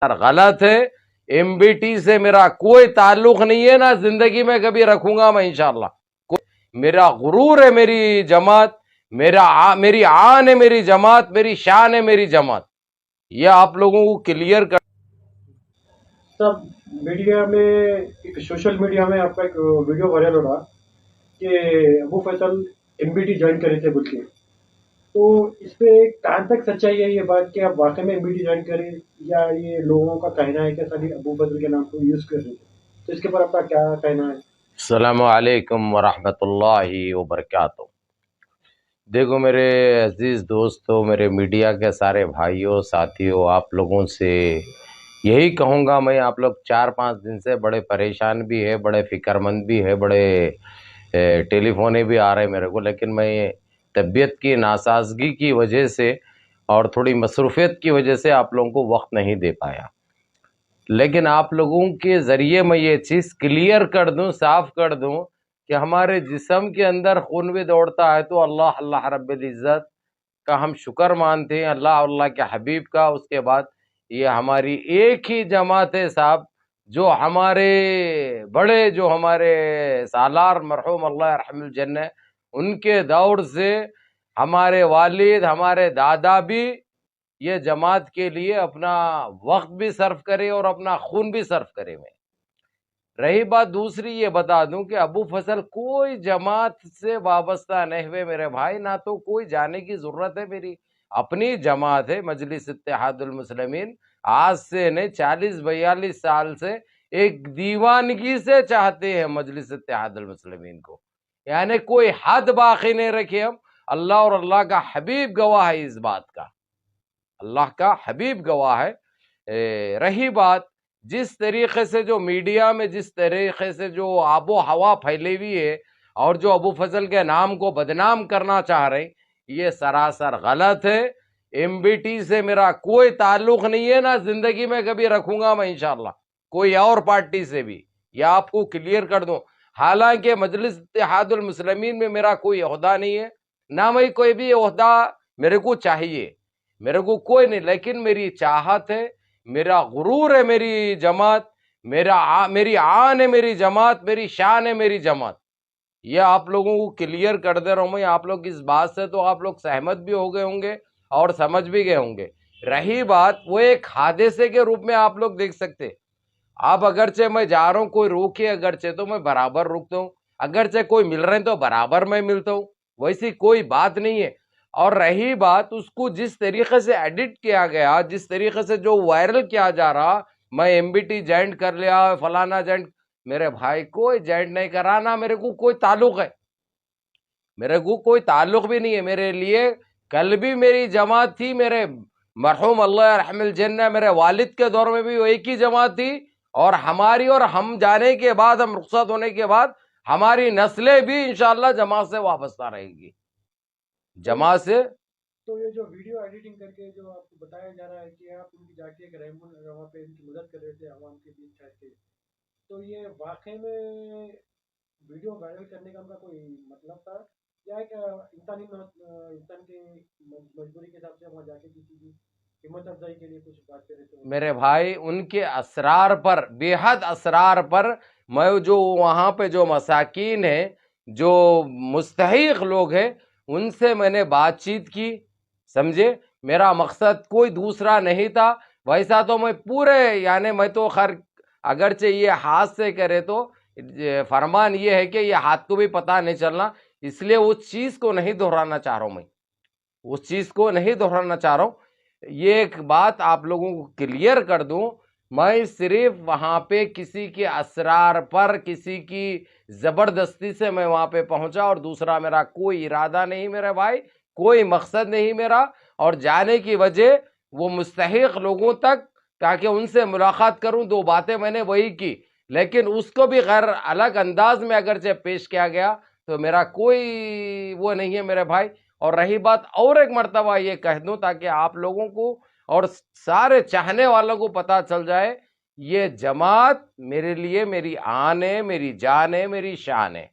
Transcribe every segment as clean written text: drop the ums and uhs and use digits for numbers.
غلط ہے. M B T سے میرا کوئی تعلق نہیں ہے، نہ زندگی میں کبھی رکھوں گا میں انشاءاللہ. میرا غرور ہے میری جماعت، میری آن ہے میری جماعت، میری شان ہے میری جماعت. یہ آپ لوگوں کو کلیئر کر. سب میڈیا میں ایک سوشل میڈیا میں آپ کا ایک ویڈیو وائرل ہو رہا کہ Abu Faisal M B T join کرے تھے بول کے، تو اس پہ کہاں تک سچائی ہے یہ بات کہ آپ واقعی میں ایم بی ٹی جوائن کریں، یا یہ لوگوں کا کہنا ہے کہ سبھی ابو فیصل کے نام کو یوز کر رہے تھے؟ تو اس کے اوپر آپ کا کیا کہنا ہے؟ السلام علیکم ورحمۃ اللہ وبرکاتہ. دیکھو میرے عزیز دوستو، میرے میڈیا کے سارے بھائیوں ساتھیوں، آپ لوگوں سے یہی کہوں گا میں. آپ لوگ 4-5 دن سے بڑے پریشان بھی ہے، بڑے فکر مند بھی ہے، بڑے ٹیلی فونے بھی آ رہے میرے کو، لیکن میں طبیعت کی ناسازگی کی وجہ سے اور تھوڑی مصروفیت کی وجہ سے آپ لوگوں کو وقت نہیں دے پایا. لیکن آپ لوگوں کے ذریعے میں یہ چیز کلیئر کر دوں، صاف کر دوں کہ ہمارے جسم کے اندر خون بھی دوڑتا ہے تو اللہ رب العزت کا ہم شکر مانتے ہیں، اللہ کے حبیب کا. اس کے بعد یہ ہماری ایک ہی جماعت ہے صاحب، جو ہمارے بڑے، جو ہمارے سالار مرحوم اللہ رحم الجنہ، ان کے دور سے ہمارے والد، ہمارے دادا بھی یہ جماعت کے لیے اپنا وقت بھی صرف کرے اور اپنا خون بھی صرف کرے. میں رہی بات دوسری، یہ بتا دوں کہ ابو فضل کوئی جماعت سے وابستہ نہیں ہوئے میرے بھائی، نہ تو کوئی جانے کی ضرورت ہے. میری اپنی جماعت ہے مجلس اتحاد المسلمین، آج سے نہیں 40-42 سال سے ایک دیوانگی سے چاہتے ہیں مجلس اتحاد المسلمین کو، یعنی کوئی حد باقی نہیں رکھے ہم. اللہ اور اللہ کا حبیب گواہ ہے اس بات کا، اللہ کا حبیب گواہ ہے. رہی بات جس طریقے سے جو میڈیا میں جس طریقے سے جو آب و ہوا پھیلی ہوئی ہے اور جو ابو فضل کے نام کو بدنام کرنا چاہ رہے ہیں، یہ سراسر غلط ہے. ایم بی ٹی سے میرا کوئی تعلق نہیں ہے، نہ زندگی میں کبھی رکھوں گا میں انشاءاللہ کوئی اور پارٹی سے بھی. یہ آپ کو کلیئر کر دوں. حالانکہ مجلس اتحاد المسلمین میں میرا کوئی عہدہ نہیں ہے، نہ میں کوئی بھی عہدہ میرے کو چاہیے، میرے کو کوئی نہیں. لیکن میری چاہت ہے، میرا غرور ہے میری جماعت، میری آن ہے میری جماعت، میری شان ہے میری جماعت. یہ آپ لوگوں کو کلیئر کر دے رہا ہوں میں. آپ لوگ اس بات سے تو آپ لوگ سہمت بھی ہو گئے ہوں گے اور سمجھ بھی گئے ہوں گے. رہی بات وہ ایک حادثے کے روپ میں آپ لوگ دیکھ سکتے. اب اگرچہ میں جا رہا ہوں، کوئی روکے اگرچہ تو میں برابر روکتا ہوں، اگرچہ کوئی مل رہے ہیں تو برابر میں ملتا ہوں، ویسی کوئی بات نہیں ہے. اور رہی بات اس کو جس طریقے سے ایڈٹ کیا گیا، جس طریقے سے جو وائرل کیا جا رہا، میں ایم بی ٹی جوائنٹ کر لیا فلانا جوائنٹ، میرے بھائی کوئی جوائنٹ نہیں کرا، نہ میرے کو کوئی تعلق ہے، میرے کو کوئی تعلق بھی نہیں ہے. میرے لیے کل بھی میری جماعت تھی، میرے مرحوم اللہ رحم الجنہ میرے والد کے دور میں بھی وہ ایک ہی جماعت تھی، اور ہماری اور ہم جانے کے بعد، ہم رخصت ہونے کے بعد ہماری نسلیں بھی انشاءاللہ جماعت سے وابستہ رہے گی، جماعت سے. تو یہ جو ویڈیو ایڈیٹنگ کر کے جو آپ کو بتایا جا رہا ہے کہ آپ ان کی جا کے ایک رحم وہاں پہ ان کی مدد کر رہے تھے عوام کے بیچ ٹھہر کے، تو یہ واقعی میں ویڈیو وائرل کرنے کا ان کا کوئی مطلب تھا، یا ایک انسان کے مجبوری کے حساب سے وہاں جا کے کسی کی ہمت افزائی کے لیے کچھ بات کر رہے تھے؟ میرے بھائی ان کے اسرار پر، بے حد اسرار پر، میں جو وہاں پہ جو مساکین ہیں، جو مستحق لوگ ہیں، ان سے میں نے بات چیت کی، سمجھے. میرا مقصد کوئی دوسرا نہیں تھا. ویسا تو میں پورے، یعنی میں تو خیر اگرچہ یہ ہاتھ سے کرے تو فرمان یہ ہے کہ یہ ہاتھ کو بھی پتہ نہیں چلنا، اس لیے اس چیز کو نہیں دہرانا چاہ رہا ہوں. میں اس چیز کو نہیں دہرانا چاہ رہا ہوں. یہ ایک بات آپ لوگوں کو کلیئر کر دوں، میں صرف وہاں پہ کسی کے اسرار پر، کسی کی زبردستی سے میں وہاں پہ پہنچا، اور دوسرا میرا کوئی ارادہ نہیں میرے بھائی، کوئی مقصد نہیں میرا. اور جانے کی وجہ وہ مستحق لوگوں تک، تاکہ ان سے ملاقات کروں، 2 باتیں میں نے وہی کی. لیکن اس کو بھی غیر الگ انداز میں اگرچہ پیش کیا گیا تو میرا کوئی وہ نہیں ہے میرے بھائی. اور رہی بات، اور ایک مرتبہ یہ کہہ دوں تاکہ آپ لوگوں کو اور سارے چاہنے والوں کو پتہ چل جائے، یہ جماعت میرے لیے میری آن ہے، میری جان ہے، میری شان ہے.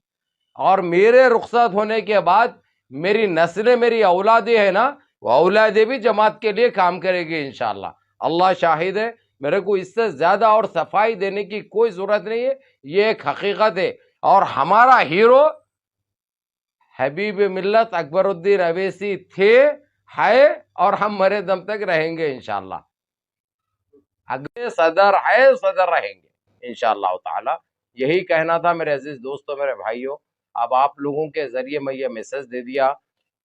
اور میرے رخصت ہونے کے بعد میری نسلیں، میری اولادیں ہیں نا، وہ اولادیں بھی جماعت کے لیے کام کرے گی انشاءاللہ. اللہ شاہد ہے میرے کو اس سے زیادہ اور صفائی دینے کی کوئی ضرورت نہیں ہے، یہ ایک حقیقت ہے۔ اور ہمارا ہیرو حبیب ملت اکبر الدین اویسی تھے، ہے، اور ہم مرے دم تک رہیں گے انشاءاللہ۔ اگلے صدر ہے، صدر رہیں گے انشاءاللہ تعالی۔ یہی کہنا تھا میرے عزیز دوستوں، میرے بھائیوں۔ اب آپ لوگوں کے ذریعے میں یہ میسج دے دیا،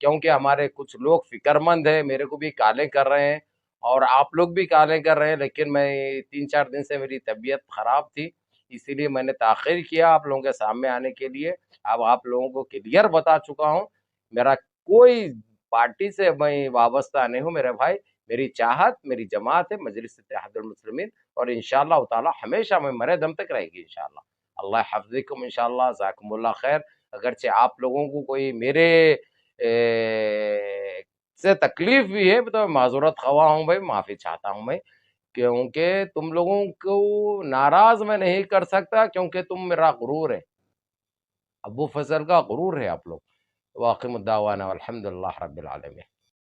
کیونکہ ہمارے کچھ لوگ فکر مند ہیں، میرے کو بھی کالیں کر رہے ہیں اور آپ لوگ بھی کالیں کر رہے ہیں، لیکن میں 3-4 دن سے میری طبیعت خراب تھی، اسی لیے میں نے تاخیر کیا آپ لوگوں کے سامنے آنے کے لیے۔ اب آپ لوگوں کو کلیئر بتا چکا ہوں، میرا کوئی پارٹی سے میں وابستہ نہیں ہوں میرے بھائی، میری چاہت میری جماعت ہے مجلس اتحاد المسلمین، اور انشاءاللہ تعالی ہمیشہ میں مرے دم تک رہے گی انشاءاللہ۔ اللہ حفظکم انشاءاللہ، جزاکم اللہ خیر۔ اگرچہ آپ لوگوں کو کوئی میرے سے تکلیف بھی ہے تو معذرت خواہ ہوں بھائی، معافی چاہتا ہوں میں، کیونکہ تم لوگوں کو ناراض میں نہیں کر سکتا، کیونکہ تم میرا غرور ہے، ابو فضل کا غرور ہے آپ لوگ۔ واقم الدعوانا والحمدللہ رب العالمین۔